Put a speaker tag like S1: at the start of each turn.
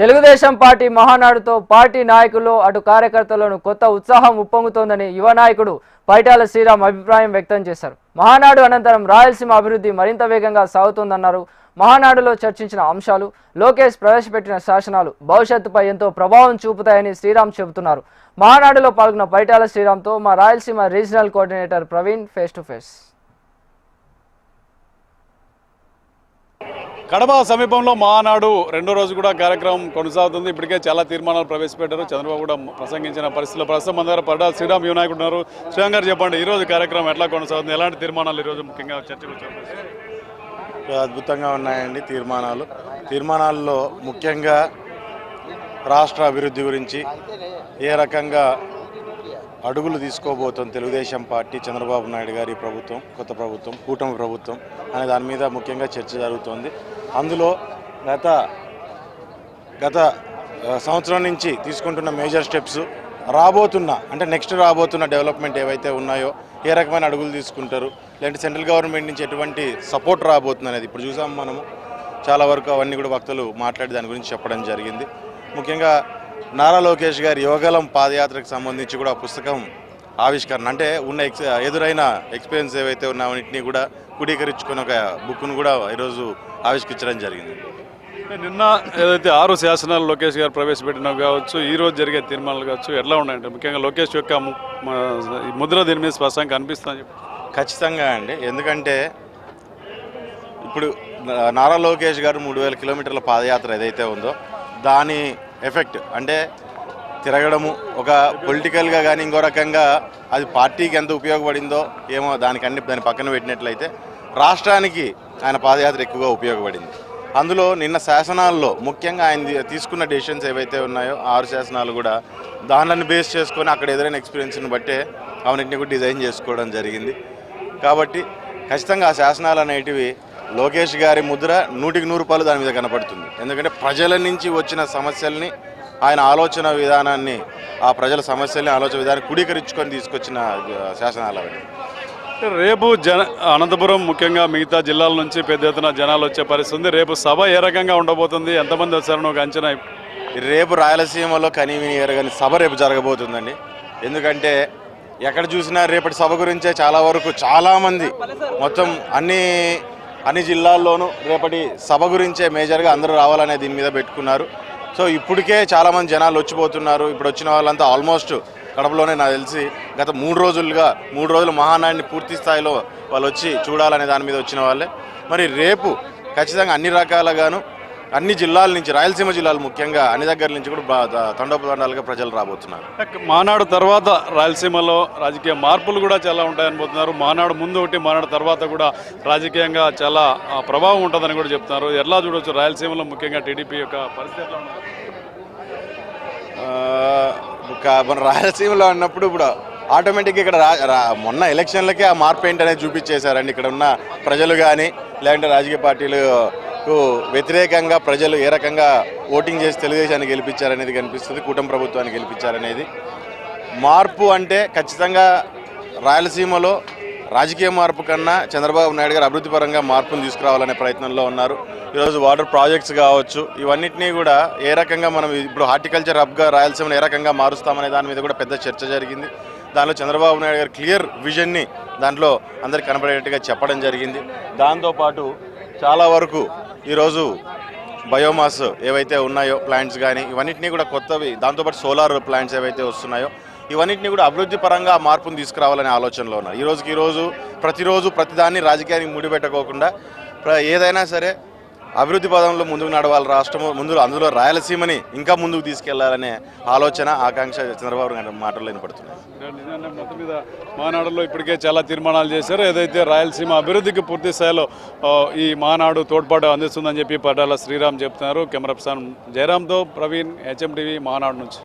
S1: Telugu Desam party మహానాడుతో party నాయకుల్లో అటు కార్యకర్తలను కొత్త ఉత్సాహం ఉప్పొంగుతోందని యువ నాయకుడు పైటాల శ్రీరామ్ అభిప్రాయం వ్యక్తం చేశారు. మహానాడు అనంతరం రాయలసీమ అభివృద్ధి మరింత వేగంగా సాగుతోందన్నారు. మహానాడులో చర్చించిన అంశాలు, లోకేష్ ప్రవేశపెట్టిన శాసనాలు భవిష్యత్తుపై ఎంతో ప్రభావం చూపుతాయని శ్రీరామ్ చెబుతున్నారు. మహానాడులో పాల్గొన్న పైటాల శ్రీరామ్తో మా Rayalaseema regional coordinator Praveen face to face.
S2: Kadapa సమీపంలో మహానాడు రెండో రోజు కూడా కార్యక్రమం కొనసాగుతుంది. ఇప్పటికే చాలా తీర్మానాలు ప్రవేశపెట్టారు. చంద్రబాబు కూడా ప్రసంగించిన పరిస్థితుల్లో ప్రస్తుతం మన దగ్గర పైటాల శ్రీరామ్ యువ నాయకుడు ఉన్నారు. శ్రీరామ్ గారు చెప్పండి, ఈరోజు కార్యక్రమం ఎట్లా కొనసాగుతుంది, ఎలాంటి తీర్మానాలు ఈరోజు ముఖ్యంగా చర్చకు వచ్చారు?
S3: అద్భుతంగా ఉన్నాయండి తీర్మానాల్లో ముఖ్యంగా రాష్ట్ర అభివృద్ధి గురించి ఏ రకంగా అడుగులు తీసుకోబోతుంది తెలుగుదేశం పార్టీ, చంద్రబాబు నాయుడు గారి ప్రభుత్వం, కొత్త ప్రభుత్వం, కూటమి ప్రభుత్వం అనే దాని మీద ముఖ్యంగా చర్చ జరుగుతోంది. అందులో గత సంవత్సరం నుంచి తీసుకుంటున్న మేజర్ స్టెప్స్, నెక్స్ట్ రాబోతున్న డెవలప్మెంట్ ఏవైతే ఉన్నాయో ఏ రకమైన అడుగులు తీసుకుంటారు, లేదంటే సెంట్రల్ గవర్నమెంట్ నుంచి ఎటువంటి సపోర్ట్ రాబోతుంది అనేది ఇప్పుడు చూసాము మనము. చాలా వరకు అవన్నీ కూడా వక్తలు మాట్లాడి దాని గురించి చెప్పడం జరిగింది. ముఖ్యంగా నారా లోకేష్ గారి యువగలం పాదయాత్రకు సంబంధించి కూడా పుస్తకం ఆవిష్కరణ, అంటే ఎదురైన ఎక్స్పీరియన్స్ ఏవైతే ఉన్నాయన్నింటినీ కూడా క్రోడీకరించుకుని ఒక బుక్ను కూడా ఈరోజు ఆవిష్కరించడం జరిగింది.
S2: నిన్న ఏదైతే 6 శాసనాలు లోకేష్ గారు ప్రవేశపెట్టినవి కావచ్చు, ఈరోజు జరిగే తీర్మానాలు కావచ్చు, ఎట్లా ఉన్నాయంటే ముఖ్యంగా లోకేష్ యొక్క ముద్ర దీని మీద స్పష్టంగా కనిపిస్తుందని చెప్పి?
S3: ఖచ్చితంగా అండి, ఎందుకంటే ఇప్పుడు నారా లోకేష్ గారు 3000 కిలోమీటర్ల పాదయాత్ర ఏదైతే ఉందో దాని ఎఫెక్ట్, అంటే తిరగడము ఒక పొలిటికల్గా కానీ ఇంకో రకంగా అది పార్టీకి ఎంత ఉపయోగపడిందో ఏమో దాని పక్కన పెట్టినట్లయితే రాష్ట్రానికి ఆయన పాదయాత్ర ఎక్కువగా ఉపయోగపడింది. అందులో నిన్న శాసనాల్లో ముఖ్యంగా ఆయన తీసుకున్న డెసిషన్స్ ఏవైతే ఉన్నాయో 6 శాసనాలు కూడా దానిని బేస్ చేసుకొని అక్కడ ఎదురైన ఎక్స్పీరియన్స్ని బట్టే అవన్నింటినీ కూడా డిజైన్ చేసుకోవడం జరిగింది. కాబట్టి ఖచ్చితంగా ఆ శాసనాలు అనేటివి లోకేష్ గారి ముద్ర 100% దాని మీద కనపడుతుంది. ఎందుకంటే ప్రజల నుంచి వచ్చిన సమస్యల్ని, ఆయన ఆలోచన విధానాన్ని, ఆ ప్రజల సమస్యల్ని ఆలోచన విధానాన్ని క్రోడీకరించుకొని తీసుకొచ్చిన శాసనాలు అవి.
S2: రేపు అనంతపురం ముఖ్యంగా మిగతా జిల్లాల నుంచి పెద్ద ఎత్తున జనాలు వచ్చే పరిస్థితి ఉంది. రేపు సభ ఏ రకంగా ఉండబోతుంది, ఎంతమంది వచ్చారని ఒక అంచనా?
S3: రేపు రాయలసీమలో కనీవిని ఎరగని సభ రేపు జరగబోతుందండి. ఎందుకంటే ఎక్కడ చూసినా రేపటి సభ గురించే చాలా వరకు చాలామంది మొత్తం అన్ని జిల్లాల్లోనూ రేపటి సభ గురించే మేజర్గా అందరూ రావాలనే దీని మీద పెట్టుకున్నారు. సో ఇప్పటికే చాలామంది జనాలు వచ్చిపోతున్నారు. ఇప్పుడు వచ్చిన వాళ్ళంతా ఆల్మోస్ట్ కడపలోనే నాకు తెలిసి గత 3 రోజులు మహానాడిని పూర్తి స్థాయిలో వాళ్ళు వచ్చి చూడాలనే దాని మీద వచ్చిన వాళ్ళే. మరి రేపు ఖచ్చితంగా అన్ని రకాలుగాను అన్ని జిల్లాల నుంచి, రాయలసీమ జిల్లాలు ముఖ్యంగా అన్ని దగ్గర నుంచి కూడా తండోపతండాలుగా ప్రజలు రాబోతున్నారు.
S2: మహానాడు తర్వాత రాయలసీమలో రాజకీయ మార్పులు కూడా చాలా ఉంటాయనిపోతున్నారు. మహానాడు ముందు ఒకటి, మహానాడు తర్వాత కూడా రాజకీయంగా చాలా ప్రభావం ఉంటుందని కూడా చెప్తున్నారు. ఎలా చూడవచ్చు రాయలసీమలో ముఖ్యంగా టీడీపీ యొక్క పరిస్థితి ఎట్లా ఉంటుంది?
S3: మన రాయలసీమలో అన్నప్పుడు ఇప్పుడు ఆటోమేటిక్గా ఇక్కడ మొన్న ఎలక్షన్లకే ఆ మార్పు ఏంటనేది చూపించేశారండి. ఇక్కడ ఉన్న ప్రజలు కానీ లేదంటే రాజకీయ పార్టీలకు వ్యతిరేకంగా ప్రజలు ఏ రకంగా ఓటింగ్ చేసి తెలుగుదేశాన్ని గెలిపించారనేది కనిపిస్తుంది, కూటమి ప్రభుత్వాన్ని గెలిపించారనేది. మార్పు అంటే ఖచ్చితంగా రాయలసీమలో రాజకీయ మార్పు కన్నా చంద్రబాబు నాయుడు గారు అభివృద్ధి పరంగా మార్పును తీసుకురావాలనే ప్రయత్నంలో ఉన్నారు. ఈరోజు వాటర్ ప్రాజెక్ట్స్ కావచ్చు, ఇవన్నిటినీ కూడా ఏ రకంగా మనం ఇప్పుడు హార్టికల్చర్ హబ్గా రాయలసీమను ఏ రకంగా మారుస్తామనే దాని మీద కూడా పెద్ద చర్చ జరిగింది. దానిలో చంద్రబాబు నాయుడు గారు క్లియర్ విజన్ని దాంట్లో అందరికి కనపడేట్టుగా చెప్పడం జరిగింది. దాంతోపాటు చాలా వరకు ఈరోజు బయోమాస్ ఏవైతే ఉన్నాయో ప్లాంట్స్ కానీ ఇవన్నిటినీ కూడా కొత్తవి, దాంతోపాటు సోలార్ ప్లాంట్స్ ఏవైతే వస్తున్నాయో ఇవన్నిటినీ కూడా అభివృద్ధి పరంగా మార్పును తీసుకురావాలనే ఆలోచనలో ఉన్నారు. ఈరోజు ప్రతిరోజు ప్రతిదాన్ని రాజకీయానికి ముడిపెట్టుకోకుండా ఏదైనా సరే అభివృద్ధి పదంలో ముందుకు నడవాలి రాష్ట్రం అందులో రాయలసీమని ఇంకా ముందుకు తీసుకెళ్లాలనే ఆలోచన, ఆకాంక్ష చంద్రబాబు నాయుడు మాటల్లో వినపడుతున్నాయి.
S2: మొత్తం మీద మహానాడులో ఇప్పటికే చాలా తీర్మానాలు చేశారు. ఏదైతే రాయలసీమ అభివృద్ధికి పూర్తి స్థాయిలో ఈ మహానాడు తోడ్పాటు అందిస్తుందని చెప్పి పైటాల శ్రీరామ్ చెప్తున్నారు. కెమెరా పర్సన్ జయరామ్తో ప్రవీణ్, HMTV మహానాడు నుంచి.